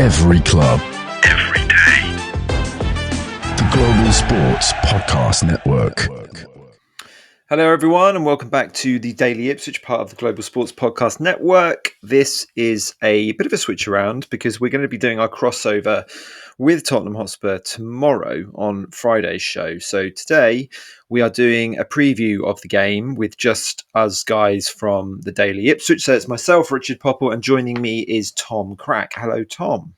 Every club. Every day. The Global Sports Podcast Network. Hello everyone and welcome back to the Daily Ipswich, part of the Global Sports Podcast Network. This is a bit of a switch around because we're going to be doing our crossover with Tottenham Hotspur tomorrow on Friday's show. So today we are doing a preview of the game with just us guys from the Daily Ipswich. So it's myself, Richard Popple, and joining me is Tom Crack. Hello, Tom.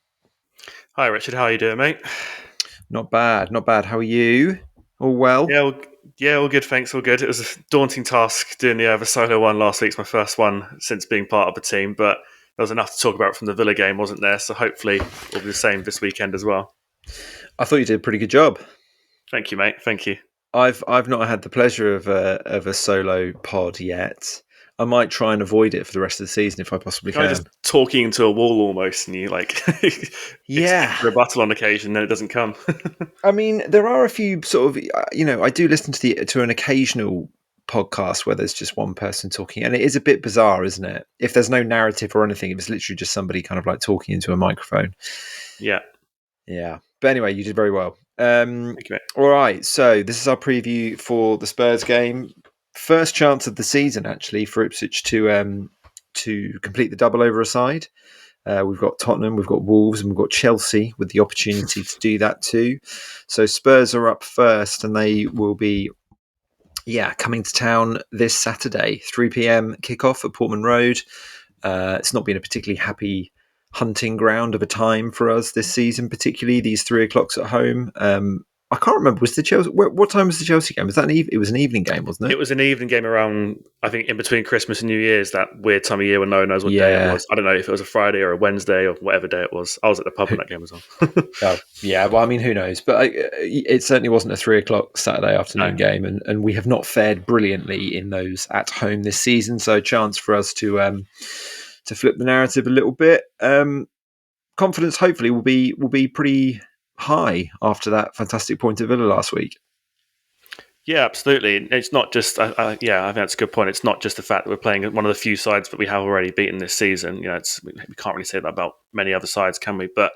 Hi, Richard. How are you doing, mate? Not bad, not bad. How are you? All well? Yeah, all good, thanks, all good. It was a daunting task doing the solo one last week. It's my first one since being part of the team, but there was enough to talk about from the Villa game, wasn't there? So hopefully it'll be the same this weekend as well. I thought you did a pretty good job. Thank you, mate. Thank you. I've not had the pleasure of a solo pod yet. I might try and avoid it for the rest of the season if I possibly can. Just talking into a wall almost, and you expect a rebuttal on occasion, then it doesn't come. I mean, there are a few sort of, I do listen to an occasional podcast where there's just one person talking, and it is a bit bizarre, isn't it? If there's no narrative or anything, if it's literally just somebody kind of like talking into a microphone. Yeah. But anyway, you did very well. Thank you, mate. All right, so this is our preview for the Spurs game. First chance of the season, actually, for Ipswich to complete the double over a side. We've got Tottenham, we've got Wolves, and we've got Chelsea with the opportunity to do that too. So Spurs are up first, and they will be, coming to town this Saturday, 3 p.m. kickoff at Portman Road. It's not been a particularly happy hunting ground of a time for us this season, particularly these 3 o'clocks at home. I can't remember. Was the Chelsea? What time was the Chelsea game? Was that it was an evening game, wasn't it? It was an evening game around, I think, in between Christmas and New Year's. That weird time of year when no one knows what day it was. I don't know if it was a Friday or a Wednesday or whatever day it was. I was at the pub when that game was on. Well, I mean, who knows? But it certainly wasn't a 3 o'clock Saturday afternoon game, and we have not fared brilliantly in those at home this season. So, a chance for us to flip the narrative a little bit. Confidence, hopefully, will be pretty high after that fantastic point at Villa last week. Yeah, absolutely. It's not just, I think that's a good point. It's not just the fact that we're playing one of the few sides that we have already beaten this season. We can't really say that about many other sides, can we? But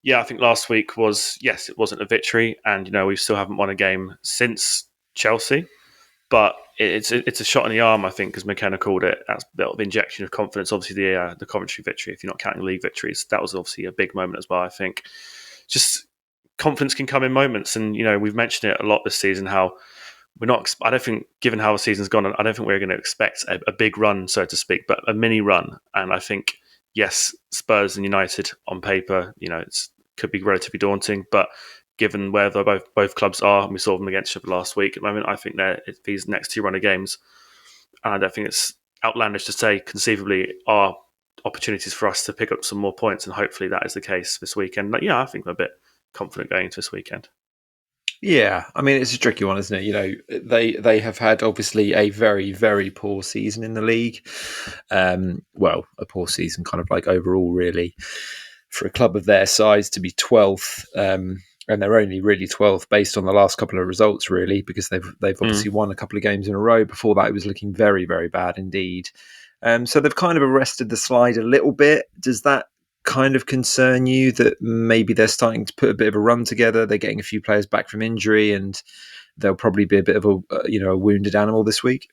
yeah, I think last week it wasn't a victory, and we still haven't won a game since Chelsea. But it's a shot in the arm, I think, as McKenna called it. That's the injection of confidence. Obviously, the Coventry victory, if you're not counting league victories, that was obviously a big moment as well, I think. Just confidence can come in moments, and we've mentioned it a lot this season. How we're not. I don't think, given how the season's gone, I don't think we're going to expect a big run, so to speak, but a mini run. And I think, yes, Spurs and United on paper, it could be relatively daunting, but given where both clubs are, and we saw them against each other last week, at the moment, I think they're these next 2 run of games, and I don't think it's outlandish to say conceivably are opportunities for us to pick up some more points, and hopefully that is the case this weekend. But I think we're a bit confident going into this weekend. Yeah, I mean, it's a tricky one, isn't it? They have had obviously a very, very poor season in the league. A poor season kind of like overall, really, for a club of their size to be 12th. And they're only really 12th based on the last couple of results, really, because they've obviously won a couple of games in a row. Before that, it was looking very, very bad indeed. So they've kind of arrested the slide a little bit. Does that kind of concern you that maybe they're starting to put a bit of a run together? They're getting a few players back from injury, and they'll probably be a bit of a wounded animal this week.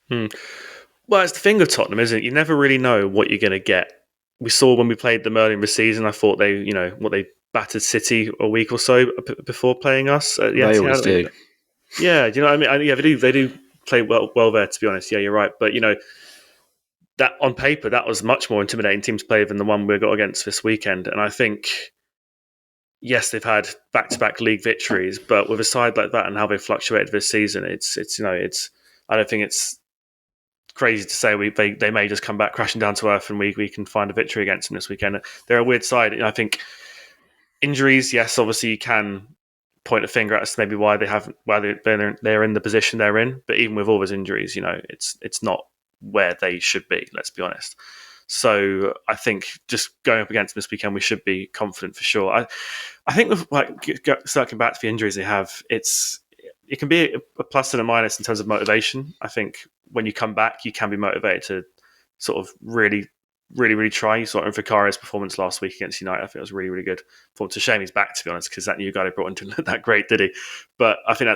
Well, it's the thing with Tottenham, isn't it? You never really know what you're going to get. We saw when we played them early in the season, I thought they battered City a week or so before playing us. They always do. Yeah, do you know what I mean? Yeah, they do play well there, to be honest. Yeah, you're right. But, that on paper, that was much more intimidating team to play than the one we got against this weekend. And I think, yes, they've had back-to-back league victories, but with a side like that and how they fluctuated this season, it's I don't think it's crazy to say they may just come back crashing down to earth and we can find a victory against them this weekend. They're a weird side. I think injuries, yes, obviously you can point a finger at us maybe why they're in the position they're in, but even with all those injuries, it's not where they should be, let's be honest. So I think just going up against them this weekend, we should be confident for sure. I think with circling back to the injuries they have, it can be a plus and a minus in terms of motivation. I think when you come back, you can be motivated to sort of really really, really try. You saw Vicario's performance last week against United. I think it was really, really good. It's a shame he's back, to be honest, because that new guy they brought in didn't look that great, did he? But I think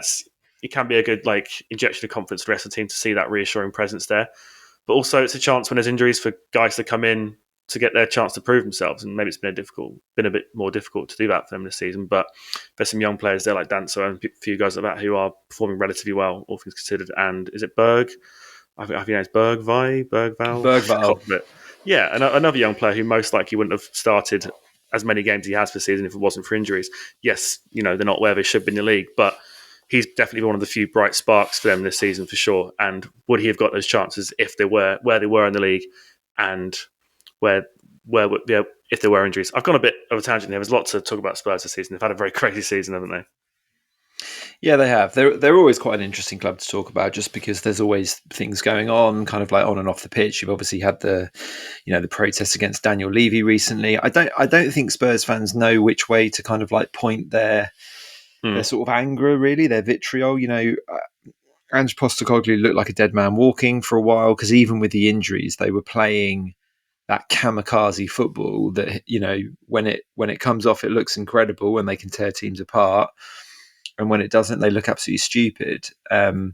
it can be a good injection of confidence for the rest of the team to see that reassuring presence there. But also, it's a chance when there's injuries for guys to come in to get their chance to prove themselves. And maybe it's been a bit more difficult to do that for them this season. But there's some young players there like Danso and a few guys like that who are performing relatively well, all things considered. And is it Berg? I think it's Bergval. Yeah, another young player who most likely wouldn't have started as many games as he has this season if it wasn't for injuries. Yes, they're not where they should be in the league, but he's definitely one of the few bright sparks for them this season for sure. And would he have got those chances if they were where they were in the league and if there were injuries? I've gone a bit of a tangent here. There's lots to talk about Spurs this season. They've had a very crazy season, haven't they? Yeah, they have. They're always quite an interesting club to talk about, just because there's always things going on, kind of like on and off the pitch. You've obviously had the protests against Daniel Levy recently. I don't think Spurs fans know which way to kind of like point their sort of anger, really, their vitriol. Ange Postecoglou looked like a dead man walking for a while, because even with the injuries, they were playing that kamikaze football that when it comes off, it looks incredible and they can tear teams apart. And when it doesn't, they look absolutely stupid. And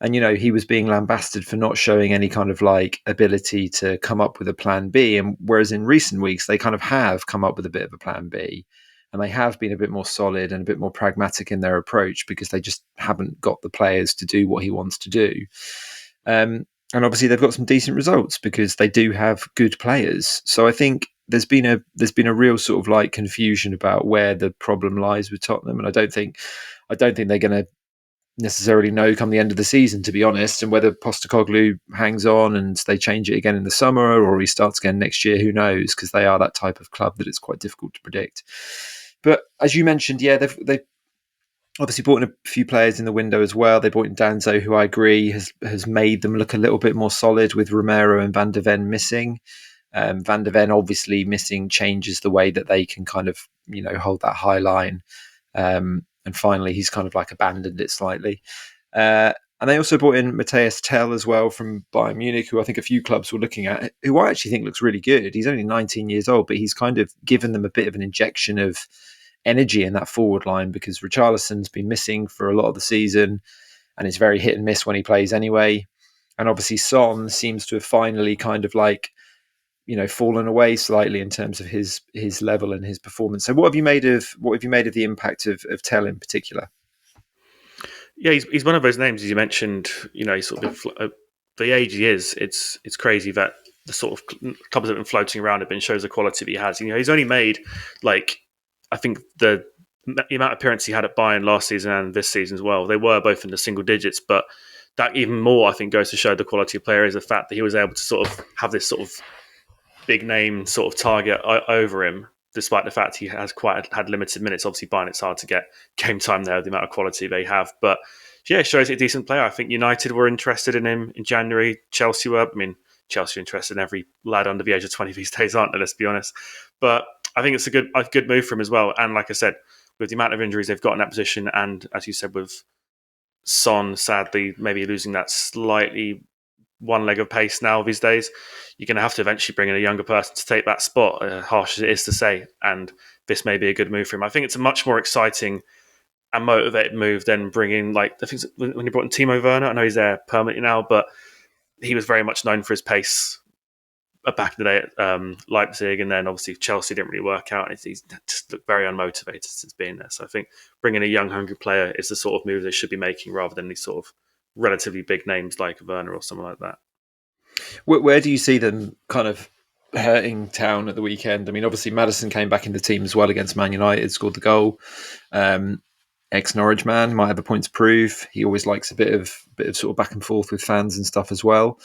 he was being lambasted for not showing any kind of like ability to come up with a plan B. And whereas in recent weeks, they kind of have come up with a bit of a plan B, and they have been a bit more solid and a bit more pragmatic in their approach, because they just haven't got the players to do what he wants to do. And obviously they've got some decent results because they do have good players. So I think there's been a real sort of like confusion about where the problem lies with Tottenham, and I don't think they're going to necessarily know come the end of the season, to be honest. And whether Postecoglou hangs on and they change it again in the summer, or he starts again next year, who knows? Because they are that type of club that it's quite difficult to predict. But as you mentioned, yeah, they've obviously brought in a few players in the window as well. They brought in Danso, who I agree has made them look a little bit more solid, with Romero and Van de Ven missing. Van de Ven obviously missing changes the way that they can kind of, hold that high line. And finally, he's kind of like abandoned it slightly. And they also brought in Matthias Tell as well from Bayern Munich, who I think a few clubs were looking at, who I actually think looks really good. He's only 19 years old, but he's kind of given them a bit of an injection of energy in that forward line, because Richarlison's been missing for a lot of the season and it's very hit and miss when he plays anyway. And obviously Son seems to have finally kind of like, fallen away slightly in terms of his level and his performance. So what have you made of the impact of Tell in particular? Yeah, he's one of those names, as you mentioned. He's sort of the age he is. It's crazy that the sort of clubs that have been floating around have been shows the quality that he has. He's only made I think the amount of appearances he had at Bayern last season and this season as well. They were both in the single digits, but that even more I think goes to show the quality of player is the fact that he was able to sort of have this sort of big name sort of target over him, despite the fact he has had limited minutes. Obviously, Bioniq's hard to get game time there, the amount of quality they have. But yeah, it shows a decent player. I think United were interested in him in January. Chelsea were. Chelsea are interested in every lad under the age of 20 these days, aren't they? Let's be honest. But I think it's a good move for him as well. And like I said, with the amount of injuries they've got in that position, and as you said, with Son sadly maybe losing that slightly one leg of pace now these days, you're going to have to eventually bring in a younger person to take that spot, harsh as it is to say, and this may be a good move for him. I think it's a much more exciting and motivated move than bringing, I think when you brought in Timo Werner, I know he's there permanently now, but he was very much known for his pace back in the day at Leipzig, and then obviously Chelsea didn't really work out, and he's just looked very unmotivated since being there. So I think bringing a young, hungry player is the sort of move they should be making, rather than these sort of relatively big names like Werner or someone like that. Where do you see them kind of hurting Town at the weekend? Obviously Maddison came back in the team as well against Man United, scored the goal. Ex-Norwich man, might have a point to prove. He always likes a bit of sort of back and forth with fans and stuff as well.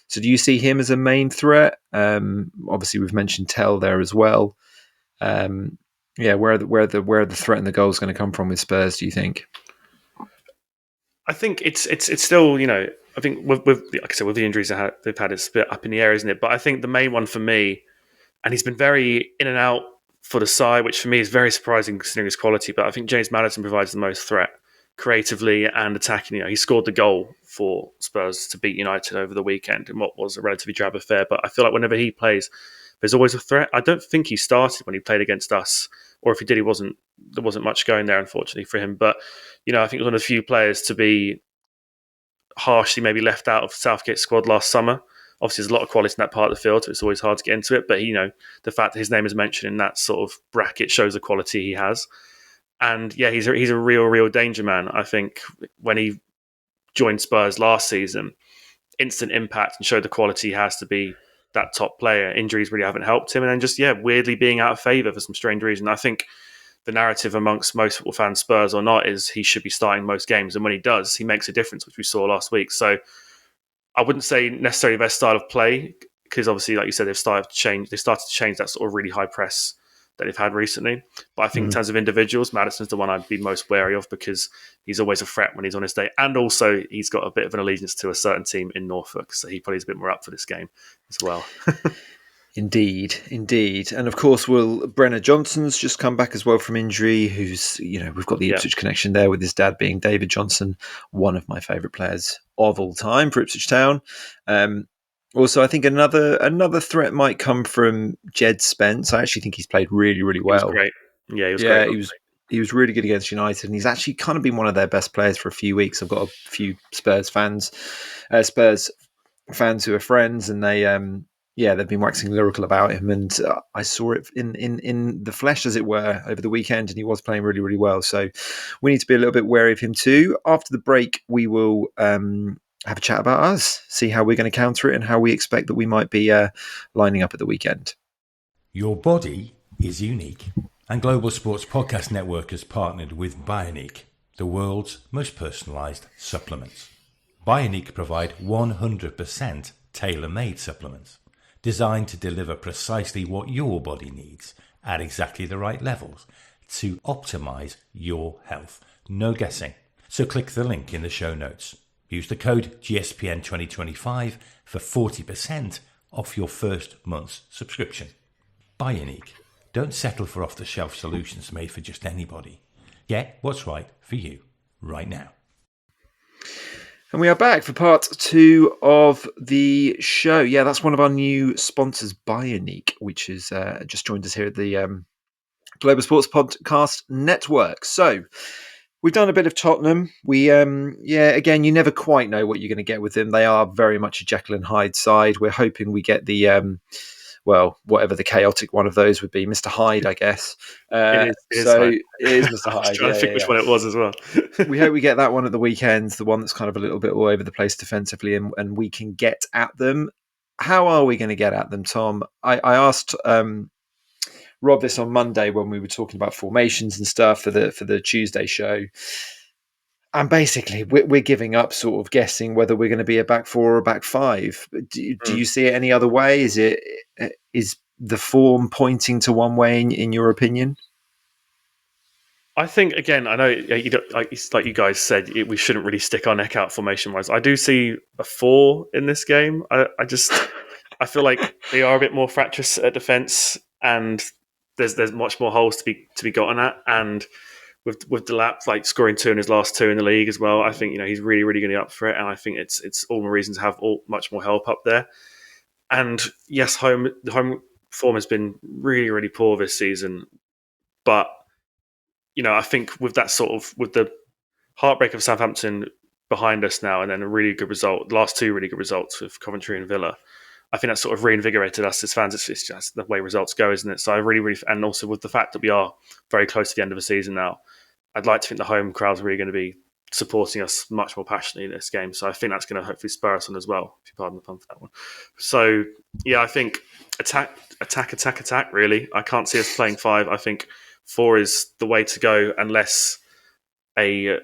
So do you see him as a main threat? Obviously we've mentioned Tell there as well. Where the threat and the goal is going to come from with Spurs, do you think? I think it's still, I think with like I said, with the injuries they've had, it's a bit up in the air, isn't it? But I think the main one for me, and he's been very in and out for the side, which for me is very surprising considering his quality, but I think James Maddison provides the most threat. creatively and attacking. He scored the goal for Spurs to beat United over the weekend in what was a relatively drab affair. But I feel like whenever he plays, there's always a threat. I don't think he started when he played against us, or if he did, there wasn't much going there, unfortunately for him. But I think he was one of the few players to be harshly maybe left out of Southgate's squad last summer. Obviously, there's a lot of quality in that part of the field, so it's always hard to get into it. But the fact that his name is mentioned in that sort of bracket shows the quality he has. And yeah, he's a real danger man. I think when he joined Spurs last season, instant impact and showed the quality he has to be that top player. Injuries really haven't helped him, and then just weirdly being out of favour for some strange reason. I think the narrative amongst most football fans, Spurs or not, is he should be starting most games, and when he does, he makes a difference, which we saw last week. So I wouldn't say necessarily their style of play, because obviously, like you said, they've started to change that sort of really high press that they've had recently. But I think in terms of individuals, Maddison's the one I'd be most wary of, because he's always a threat when he's on his day. And also, he's got a bit of an allegiance to a certain team in Norfolk, so he probably is a bit more up for this game as well. Indeed. And of course, Brenner Johnson's just come back as well from injury, who's, we've got the Ipswich connection there with his dad being David Johnson, one of my favourite players of all time for Ipswich Town. Also, I think another threat might come from Jed Spence. I actually think he's played really, really well. He was great. Yeah, he was great. He was really good against United, and he's actually kind of been one of their best players for a few weeks. I've got a few Spurs fans who are friends, and they've been waxing lyrical about him, and I saw it in the flesh, as it were, over the weekend, and he was playing really, really well. So we need to be a little bit wary of him too. After the break, we will have a chat about us, see how we're going to counter it, and how we expect that we might be lining up at the weekend. Your body is unique, and Global Sports Podcast Network has partnered with Bioniq, the world's most personalised supplements. Bioniq provide 100% tailor-made supplements, designed to deliver precisely what your body needs at exactly the right levels to optimize your health. No guessing. So click the link in the show notes. Use the code GSPN 2025 for 40% off your first month's subscription. Bioniq. Don't settle for off-the-shelf solutions made for just anybody. Get what's right for you right now. And we are back for part 2 of the show. Yeah, that's one of our new sponsors, Bioniq, which has just joined us here at the Global Sports Podcast Network. So we've done a bit of Tottenham. Again, you never quite know what you're going to get with them. They are very much a Jekyll and Hyde side. We're hoping we get the, whatever the chaotic one of those would be, Mr. Hyde, I guess. It is Mr. Hyde. I was trying to think which one it was as well. We hope we get that one at the weekends, the one that's kind of a little bit all over the place defensively, and we can get at them. How are we going to get at them, Tom? I asked Rob this on Monday when we were talking about formations and stuff for the Tuesday show. And basically, we're giving up sort of guessing whether we're going to be a back 4 or a back 5. Do you see it any other way? Is the form pointing to one way in your opinion? I think, again, I know like you guys said, we shouldn't really stick our neck out formation-wise. I do see a 4 in this game. I feel like they are a bit more fractious at defence, and there's much more holes to be gotten at. And with Delap scoring 2 in his last 2 in the league as well, I think he's really, really going to be up for it. And I think it's all the reason to have much more help up there. And yes, the home form has been really, really poor this season, but I think with the heartbreak of Southampton behind us now, and then a really good result, last 2 really good results with Coventry and Villa, I think that sort of reinvigorated us as fans. It's just the way results go, isn't it? So I really, and also with the fact that we are very close to the end of the season now, I'd like to think the home crowd's really going to be supporting us much more passionately in this game. So I think that's going to hopefully spur us on as well, if you pardon the pun for that one. So yeah, I think attack, really. I can't see us playing 5. I think 4 is the way to go, unless a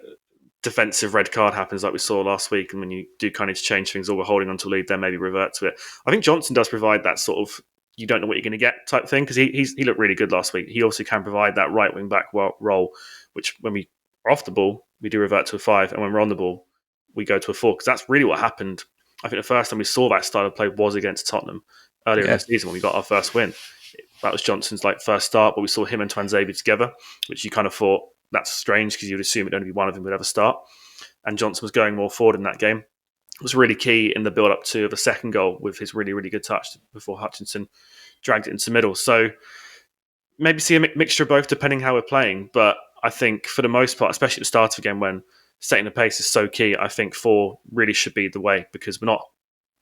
defensive red card happens like we saw last week, and when you do kind of change things, or we're holding on to a lead, then maybe revert to it. I think Johnson does provide that sort of you don't know what you're going to get type thing, because he looked really good last week. He also can provide that right wing back role, which when we are off the ball, we do revert to a 5, and when we're on the ball, we go to a 4, because that's really what happened. I think the first time we saw that style of play was against Tottenham earlier in the season when we got our first win. That was Johnson's first start, but we saw him and Twanzebe together, which you kind of thought, that's strange because you'd assume it'd only be one of them would ever start. And Johnson was going more forward in that game. It was really key in the build-up to the second goal with his really, really good touch before Hutchinson dragged it into the middle. So maybe see a mixture of both depending how we're playing. But I think for the most part, especially at the start of the game when setting the pace is so key, I think 4 really should be the way because we're not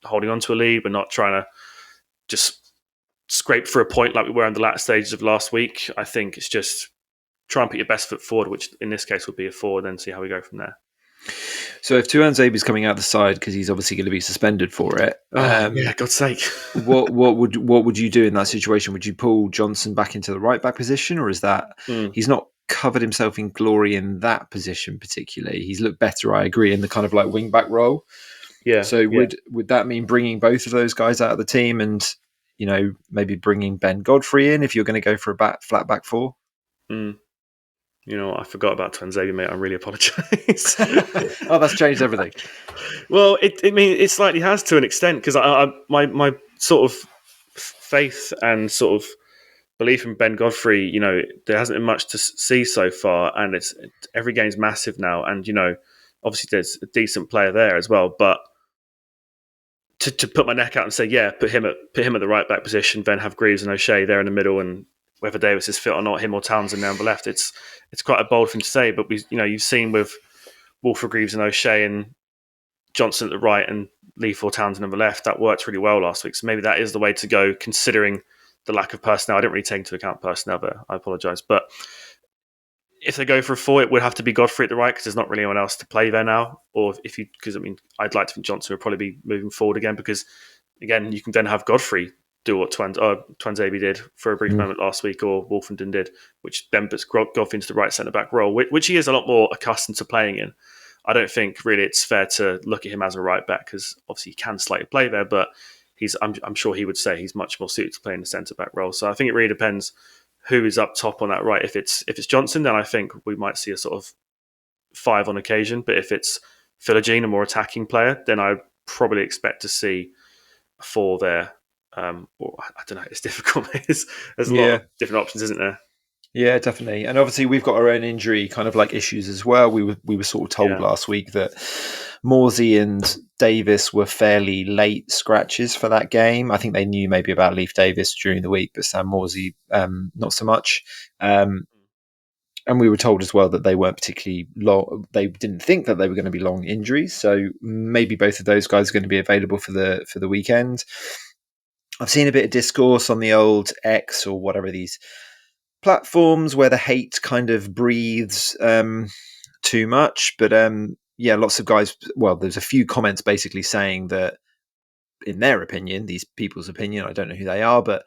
holding on to a lead. We're not trying to just scrape for a point like we were in the latter stages of last week. I think it's just try and put your best foot forward, which in this case would be a 4, and then see how we go from there. So if Tuanzebe's coming out the side because he's obviously going to be suspended for it, yeah, God's sake, what would you do in that situation? Would you pull Johnson back into the right back position, or is that he's not covered himself in glory in that position particularly? He's looked better, I agree, in the kind of like wing back role. Yeah. So would that mean bringing both of those guys out of the team and maybe bringing Ben Godfrey in if you're going to go for a flat back 4? I forgot about Tuanzebe, mate. I really apologise. Oh, that's changed everything. Well, it slightly has to an extent because my sort of faith and sort of belief in Ben Godfrey, there hasn't been much to see so far, and every game's massive now, and obviously there's a decent player there as well, but to put my neck out and say, yeah, put him at the right back position, then have Greaves and O'Shea there in the middle, and whether Davis is fit or not, him or Townsend there on the left, it's quite a bold thing to say. But you've seen with Wolford, Greaves and O'Shea and Johnson at the right and Leaf or Townsend on the left, that worked really well last week. So maybe that is the way to go, considering the lack of personnel. I didn't really take into account personnel, but I apologise. But if they go for a 4, it would have to be Godfrey at the right because there's not really anyone else to play there now. Or I'd like to think Johnson would probably be moving forward again because, again, you can then have Godfrey do what Tuanzebe did for a brief moment last week, or Wolfenden did, which then puts Godfrey into the right centre-back role, which he is a lot more accustomed to playing in. I don't think really it's fair to look at him as a right-back because obviously he can slightly play there, but I'm sure he would say he's much more suited to playing the centre-back role. So I think it really depends who is up top on that right. If it's Johnson, then I think we might see a sort of 5 on occasion, but if it's Philogene, a more attacking player, then I probably expect to see a 4 there. I don't know. It's difficult. There's a lot of different options, isn't there? Yeah, definitely. And obviously, we've got our own injury kind of like issues as well. We were sort of told last week that Morsey and Davis were fairly late scratches for that game. I think they knew maybe about Leif Davis during the week, but Sam Morsey not so much. And we were told as well that they weren't particularly long. They didn't think that they were going to be long injuries. So maybe both of those guys are going to be available for the weekend. I've seen a bit of discourse on the old X or whatever these platforms where the hate kind of breathes too much. But lots of guys, well, there's a few comments basically saying that in their opinion, these people's opinion, I don't know who they are, but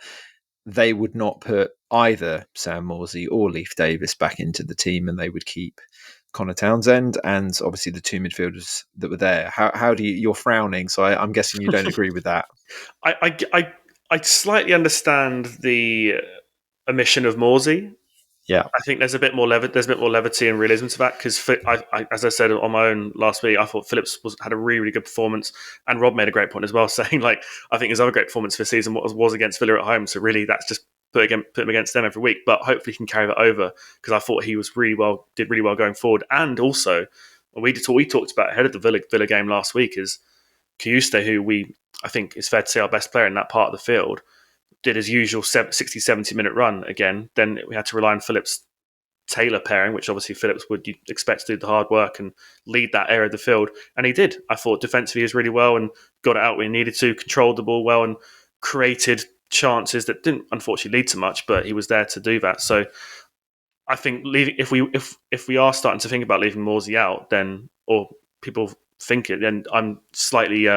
they would not put either Sam Morsey or Leif Davis back into the team and they would keep Connor Townsend and obviously the 2 midfielders that were there. How do you're frowning, so I'm guessing you don't agree with that. I slightly understand the omission of Morsey. Yeah, I think there's a bit more levity and realism to that because, as I said on my own last week, I thought Phillips had a really, really good performance, and Rob made a great point as well, saying I think his other great performance for the season was against Villa at home. So really, that's just put him against them every week. But hopefully, he can carry that over because I thought he was did really well going forward. And also, we talked about ahead of the Villa game last week is Kiyuste, who I think is fair to say our best player in that part of the field, did his usual 60-70 minute run again. Then we had to rely on Phillips-Taylor pairing, which obviously Phillips would expect to do the hard work and lead that area of the field. And he did. I thought defensively he was really well and got it out when he needed to, controlled the ball well and created chances that didn't unfortunately lead to much, but he was there to do that. So I think if we are starting to think about leaving Morsey out, then, or people think it, then I'm slightly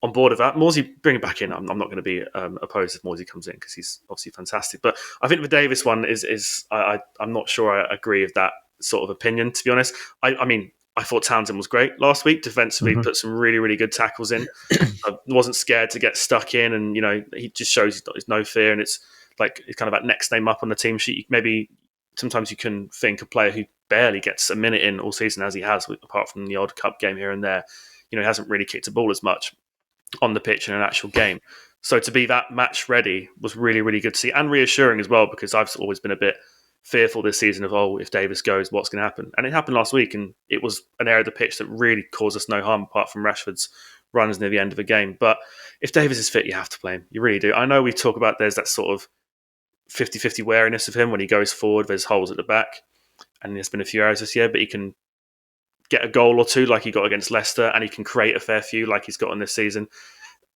on board with that. Morsey, bring it back in. I'm not going to be opposed if Morsey comes in because he's obviously fantastic. But I think the Davis one is I'm not sure I agree with that sort of opinion, to be honest. I mean, I thought Townsend was great last week. Defensively, put some really, really good tackles in. I wasn't scared to get stuck in, and he just shows he's no fear. And it's kind of that next name up on the team sheet. Maybe sometimes you can think a player who barely gets a minute in all season as he has, apart from the odd cup game here and there. He hasn't really kicked a ball as much on the pitch in an actual game. So to be that match ready was really, really good to see and reassuring as well, because I've always been a bit fearful this season of, if Davis goes, what's going to happen? And it happened last week, and it was an area of the pitch that really caused us no harm apart from Rashford's runs near the end of the game. But if Davis is fit, you have to play him. You really do. I know we talk about there's that sort of 50-50 wariness of him when he goes forward. There's holes at the back, and there's been a few errors this year, but he can get a goal or two like he got against Leicester, and he can create a fair few like he's got on this season.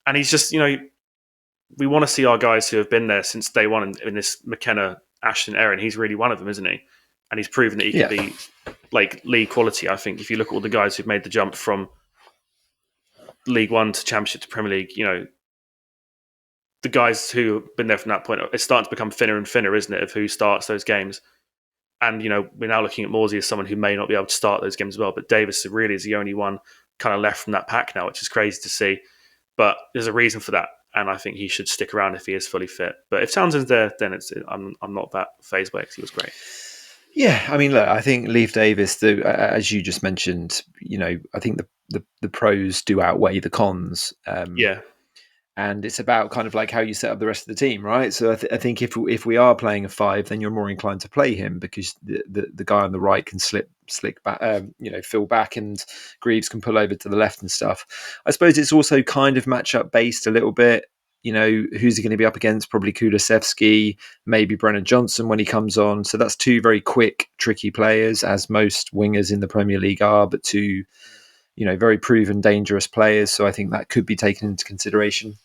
And he's just, we want to see our guys who have been there since day one in this McKenna, Ashton era, and he's really one of them, isn't he? And he's proven that he can be like league quality. I think if you look at all the guys who've made the jump from League One to Championship to Premier League, the guys who have been there from that point, it's starting to become thinner and thinner, isn't it, of who starts those games. And, we're now looking at Morsey as someone who may not be able to start those games as well. But Davis really is the only one kind of left from that pack now, which is crazy to see. But there's a reason for that. And I think he should stick around if he is fully fit. But if Townsend's there, then I'm not that phased by it because he was great. Yeah, I mean, look, I think Leif Davis, as you just mentioned, I think the pros do outweigh the cons. And it's about kind of like how you set up the rest of the team, right? So I think if we are playing a 5, then you're more inclined to play him because the guy on the right can slick back, fill back, and Greaves can pull over to the left and stuff. I suppose it's also kind of matchup based a little bit. Who's he going to be up against? Probably Kulusevski, maybe Brennan Johnson when he comes on. So that's 2 very quick, tricky players, as most wingers in the Premier League are, but 2, very proven, dangerous players. So I think that could be taken into consideration.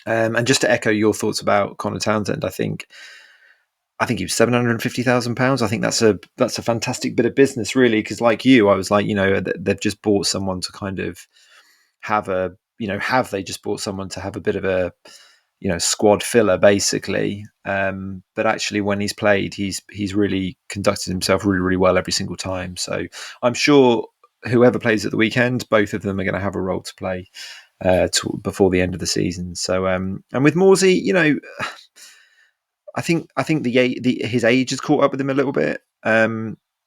And just to echo your thoughts about Connor Townsend, I think he was £750,000. I think that's a fantastic bit of business, really, because like you, I was like, they've just bought someone to kind of have they just bought someone to have a bit of a squad filler, basically. But actually, when he's played, he's really conducted himself really, really well every single time. So I'm sure whoever plays at the weekend, both of them are going to have a role to play before the end of the season. So and with Morsey, I think his age has caught up with him a little bit,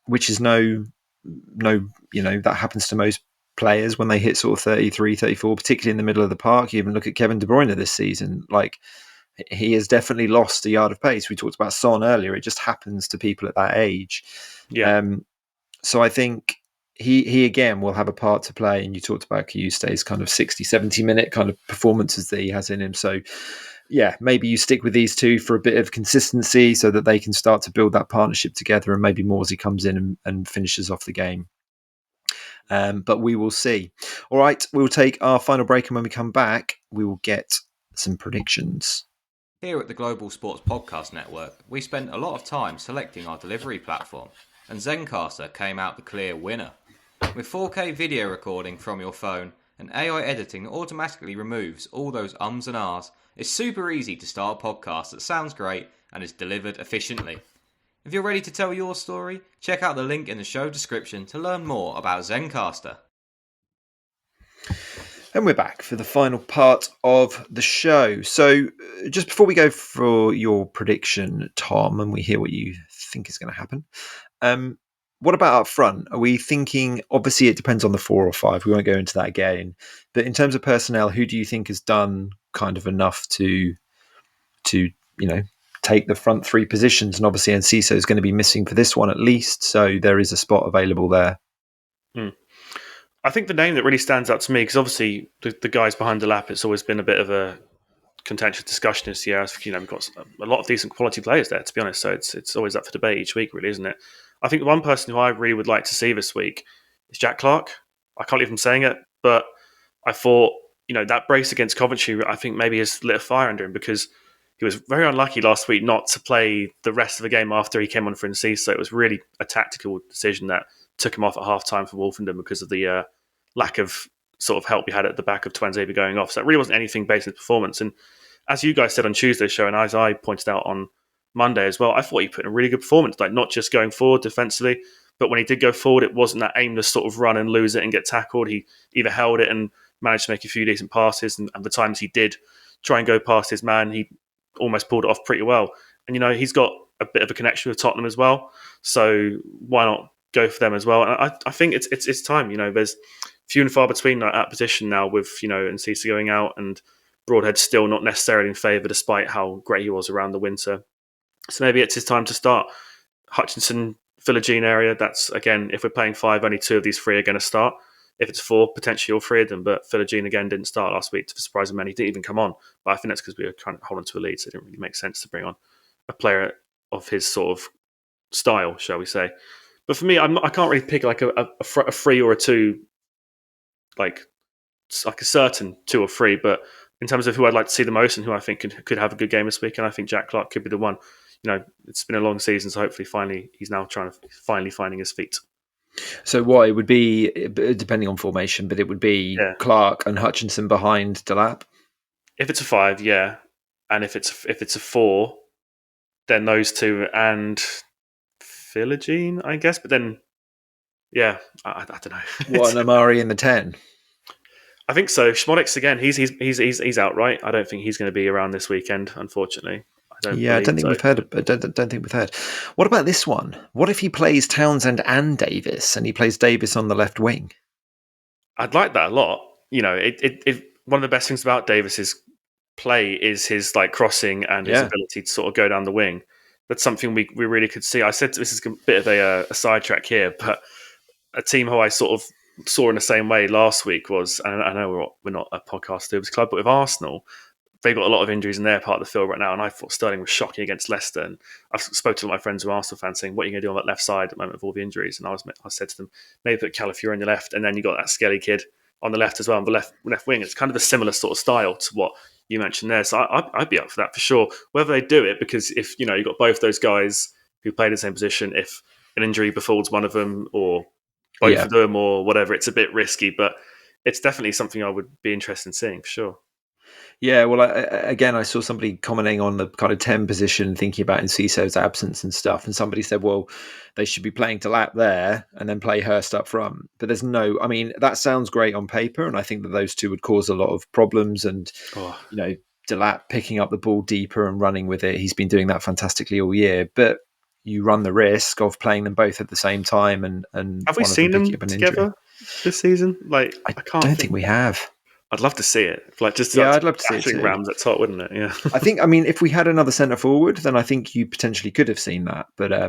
which is no, that happens to most players when they hit sort of 33, 34, particularly in the middle of the park. You even look at Kevin De Bruyne this season, like he has definitely lost a yard of pace. We talked about Son earlier. It just happens to people at that age. Yeah. So I think he again will have a part to play. And you talked about Kayuste's kind of 60, 70 minute kind of performances that he has in him. So yeah, maybe you stick with these 2 for a bit of consistency so that they can start to build that partnership together, and maybe Morsey comes in and finishes off the game. But we will see. All right, we'll take our final break, and when we come back, we will get some predictions. Here at the Global Sports Podcast Network, we spent a lot of time selecting our delivery platform, and Zencastr came out the clear winner. With 4K video recording from your phone and AI editing that automatically removes all those ums and ahs, it's super easy to start a podcast that sounds great and is delivered efficiently. If you're ready to tell your story, check out the link in the show description to learn more about Zencastr. And we're back for the final part of the show. So just before we go for your prediction, Tom, and we hear what you think is going to happen, what about up front? Are we thinking, obviously it depends on the 4 or 5, we won't go into that again, but in terms of personnel, who do you think has done kind of enough to take the front 3 positions? And obviously Enciso is going to be missing for this one at least, so there is a spot available there. I think the name that really stands out to me, because obviously the guys behind the lap, it's always been a bit of a contentious discussion this year. We've got a lot of decent quality players there, to be honest, so it's always up for debate each week, really, isn't it? I think the one person who I really would like to see this week is Jack Clarke. I can't believe I'm saying it, but I thought, that brace against Coventry, I think maybe has lit a fire under him, because he was very unlucky last week not to play the rest of the game after he came on for Enciso. So it was really a tactical decision that took him off at half-time for Wolfenden because of the lack of sort of help he had at the back of Tuanzebe going off. So it really wasn't anything based on his performance. And as you guys said on Tuesday's show, and as I pointed out on Monday as well, I thought he put in a really good performance, like not just going forward defensively, but when he did go forward, it wasn't that aimless sort of run and lose it and get tackled. He either held it and managed to make a few decent passes, and the times he did try and go past his man, he almost pulled it off pretty well. And, he's got a bit of a connection with Tottenham as well, so why not go for them as well? And I think it's time. There's few and far between that position now with, Enciso going out and Broadhead still not necessarily in favour despite how great he was around the winter. So maybe it's his time to start. Hutchinson, Philogene area. That's, again, if we're playing 5, only 2 of these 3 are going to start. If it's 4, potentially all 3 of them. But Philogene, again, didn't start last week to surprise many. He didn't even come on. But I think that's because we were trying to hold on to a lead, so it didn't really make sense to bring on a player of his sort of style, shall we say. But for me, I can't really pick like a 3 or a 2, like a certain 2 or 3. But in terms of who I'd like to see the most and who I think could have a good game this week, and I think Jack Clark could be the one. It's been a long season, so hopefully he's now finding his feet. So what it would be, depending on formation, but it would be Clark and Hutchinson behind Delap? If it's a 5, yeah. And if it's a 4, then those 2 and Philogene, I guess. But then, yeah, I don't know. What, an Amari in the 10? I think so. Schmodix, again, he's out, right? I don't think he's going to be around this weekend, unfortunately. I don't think we've heard. I don't think we've heard. What about this one? What if he plays Townsend and Davis, and he plays Davis on the left wing? I'd like that a lot. One of the best things about Davis's play is his like crossing and his ability to sort of go down the wing. That's something we really could see. I said this is a bit of a sidetrack here, but a team who I sort of saw in the same way last week was, and I know we're not a podcast doers club, but with Arsenal, they've got a lot of injuries in their part of the field right now, and I thought Sterling was shocking against Leicester. And I've spoke to my friends who are Arsenal fans saying, what are you going to do on that left side at the moment with all the injuries? And I said to them, maybe put Calafiori on the left, and then you got that Skelly kid on the left as well, on the left wing. It's kind of a similar sort of style to what you mentioned there. So I'd be up for that for sure. Whether they do it, because if you've got both those guys who play the same position, if an injury befalls one of them or both of them or whatever, it's a bit risky, but it's definitely something I would be interested in seeing for sure. Yeah, well, I saw somebody commenting on the kind of 10 position, thinking about Enciso's absence and stuff, and somebody said, well, they should be playing Delap there and then play Hurst up front. But that sounds great on paper, and I think that those two would cause a lot of problems. And, Delap picking up the ball deeper and running with it, he's been doing that fantastically all year. But you run the risk of playing them both at the same time. And have we seen them together this season? I don't think we have. I'd love to see it. I'd love to see it too. Rams at top, wouldn't it? Yeah. if we had another centre forward, then I think you potentially could have seen that. But I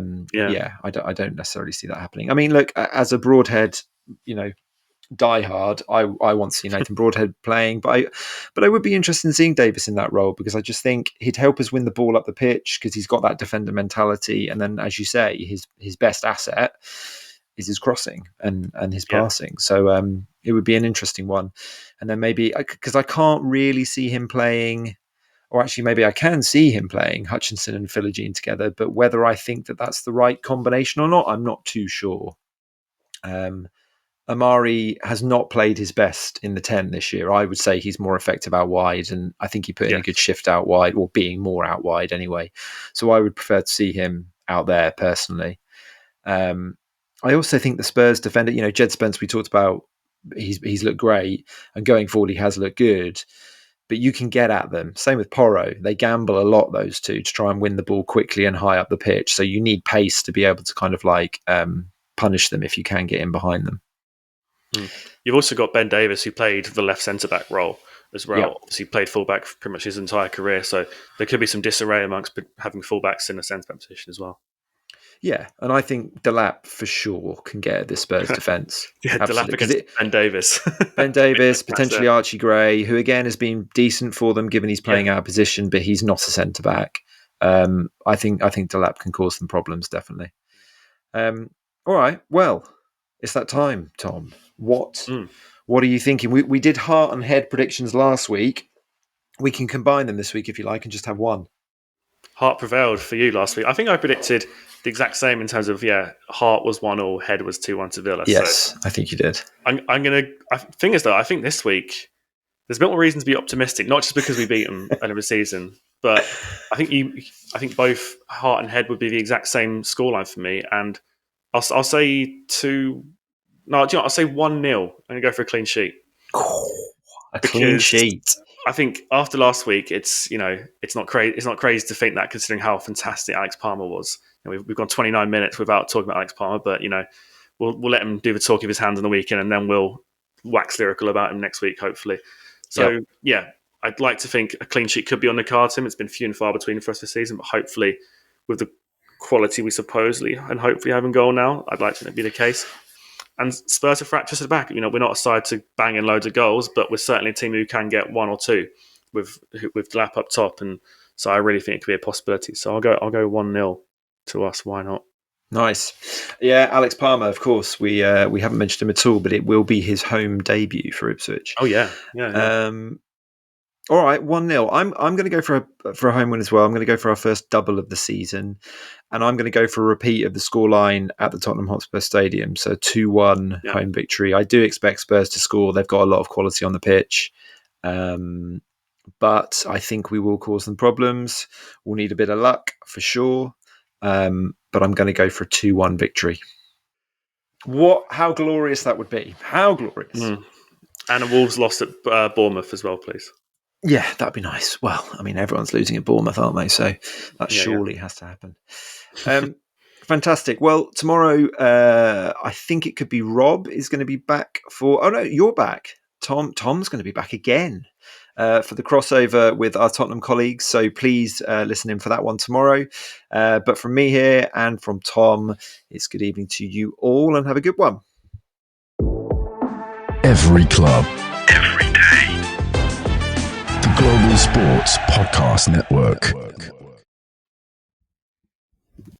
don't necessarily see that happening. I mean, look, as a Broadhead, diehard, I want to see Nathan Broadhead playing, but I would be interested in seeing Davis in that role, because I just think he'd help us win the ball up the pitch, because he's got that defender mentality. And then, as you say, his best asset is his crossing and his passing. So it would be an interesting one. And then maybe, because I can't really see him playing, or actually maybe I can see him playing Hutchinson and Philogene together, but whether I think that that's the right combination or not, I'm not too sure. Amari has not played his best in the 10 this year. I would say he's more effective out wide, and I think he put in a good shift out wide, or being more out wide anyway. So I would prefer to see him out there personally. I also think the Spurs defender, Jed Spence, we talked about, he's looked great, and going forward he has looked good, but you can get at them. Same with Porro. They gamble a lot, those two, to try and win the ball quickly and high up the pitch. So you need pace to be able to kind of punish them if you can get in behind them. You've also got Ben Davis, who played the left centre-back role as well. Yep. Obviously played full-back for pretty much his entire career, so there could be some disarray amongst having full-backs in the centre-back position as well. Yeah, and I think Delap for sure can get at the Spurs defence. Delap against Ben Davis. Ben Davis, potentially Archie Gray, who again has been decent for them given he's playing out of position, but he's not a centre-back. I think Delap can cause them problems, definitely. All right, well, it's that time, Tom. What are you thinking? We did heart and head predictions last week. We can combine them this week if you like and just have one. Heart prevailed for you last week. I think I predicted the exact same in terms of, Heart was 1-1, Head was 2-1 to Villa. Yes, so I think you did. Thing is, though, I think this week there's a bit more reason to be optimistic, not just because we beat them end of the season, but I think both Heart and Head would be the exact same scoreline for me, and I'll say I'll say 1-0. I'm going to go for a clean sheet. Clean sheet. I think after last week, it's not crazy. It's not crazy to think that, considering how fantastic Alex Palmer was. We've gone 29 minutes without talking about Alex Palmer, but we'll let him do the talk of his hands on the weekend, and then we'll wax lyrical about him next week, hopefully. So I'd like to think a clean sheet could be on the cards. It's been few and far between for us this season, but hopefully with the quality we supposedly and hopefully have in goal now. I'd like to be the case. And Spurs are fractious at the back. We're not a side to bang in loads of goals, but we're certainly a team who can get one or two with Delap up top. And so I really think it could be a possibility. So I'll go 1-0 to us. Why not? Nice. Yeah, Alex Palmer, of course. We haven't mentioned him at all, but it will be his home debut for Ipswich. Oh yeah. All right, 1-0. I'm going to go for a home win as well. I'm going to go for our first double of the season, and I'm going to go for a repeat of the scoreline at the Tottenham Hotspur Stadium. So 2-1 home victory. I do expect Spurs to score. They've got a lot of quality on the pitch, but I think we will cause them problems. We'll need a bit of luck for sure, but I'm going to go for a 2-1 victory. How glorious that would be! How glorious! And the Wolves lost at Bournemouth as well, please. Yeah, that'd be nice. Well, I mean, everyone's losing at Bournemouth, aren't they? So that surely has to happen. Fantastic. Well, tomorrow, I think it could be Rob is going to be back for... Oh, no, you're back. Tom's going to be back again for the crossover with our Tottenham colleagues. So please listen in for that one tomorrow. But from me here and from Tom, it's good evening to you all and have a good one. Every club, every day. The Global Sports Podcast Network.